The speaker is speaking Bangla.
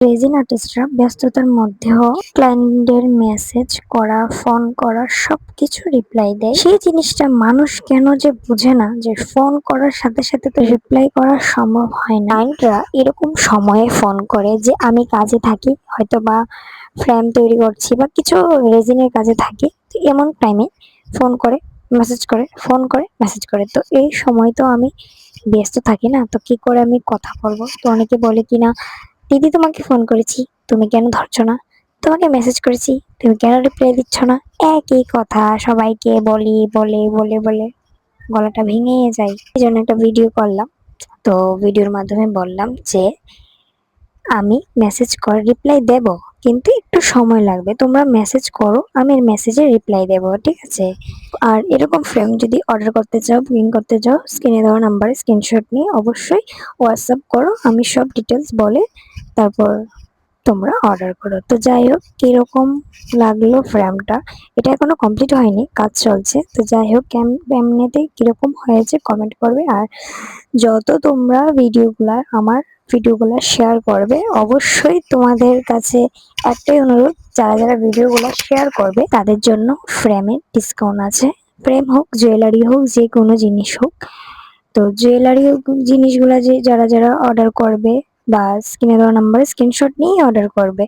রেজিন আর্টিস্টরা ব্যস্ততার মধ্যেও ক্লায়েন্টদের মেসেজ করা, ফোন করা সবকিছু রিপ্লাই দেয়। সেই জিনিসটা মানুষ কেন যে বুঝে না যে ফোন করার সাথে সাথে তো রিপ্লাই করা সম্ভব হয় না। ক্লায়েন্টরা এরকম সময়ে ফোন করে যে আমি কাজে থাকি, হয়তো বা ফ্রেম তৈরি করছি বা কিছু রেজিনের কাজে থাকি, তো এমন টাইমে ফোন করে, মেসেজ করে, ফোন করে, মেসেজ করে। তো এই সময় তো আমি ব্যস্ত থাকি না, তো কি করে আমি কথা বলবো? তো অনেকে বলে কিনা, দিদি তোমাকে ফোন করেছি, তুমি কেন ধরছো না? তোমাকে মেসেজ করেছি, তুমি কেন রিপ্লাই দিচ্ছ না? একই কথা সবাইকে বলি, বলে বলে বলে গলাটা ভেঙে যায়। এই জন্য একটা ভিডিও করলাম। তো ভিডিওর মাধ্যমে বললাম যে আমি মেসেজ করে রিপ্লাই দেব, কিন্তু একটু সময় লাগবে। তোমরা মেসেজ করো, আমি মেসেজে রিপ্লাই দেব, ঠিক আছে? আর এরকম ফ্রেম যদি অর্ডার করতে চাও, বুকিং করতে চাও, স্ক্রিনে দেওয়া নাম্বারে স্ক্রিনশট নিয়ে অবশ্যই হোয়াটসঅ্যাপ করো, আমি সব ডিটেলস বলে তারপর তোমরা অর্ডার করো। তো যাই হোক, কিরকম লাগলো ফ্রেমটা, এটা এখনো কমপ্লিট হয়নি, কাজ চলছে। তো যাই হোক, এমনিতে কিরকম হয়েছে কমেন্ট করবে। আর যত তোমরা আমার ভিডিওগুলা শেয়ার করবে, অবশ্যই তোমাদের কাছে একটাই অনুরোধ, যারা যারা ভিডিওগুলো শেয়ার করবে তাদের জন্য ফ্রেমের ডিসকাউন্ট আছে। ফ্রেম হোক, জুয়েলারি হোক, যে কোনো জিনিস হোক। তো জুয়েলারি জিনিসগুলা যে যারা যারা অর্ডার করবে বা স্ক্রিনে দেওয়া নাম্বারে স্ক্রিনশট নিয়ে অর্ডার করবে।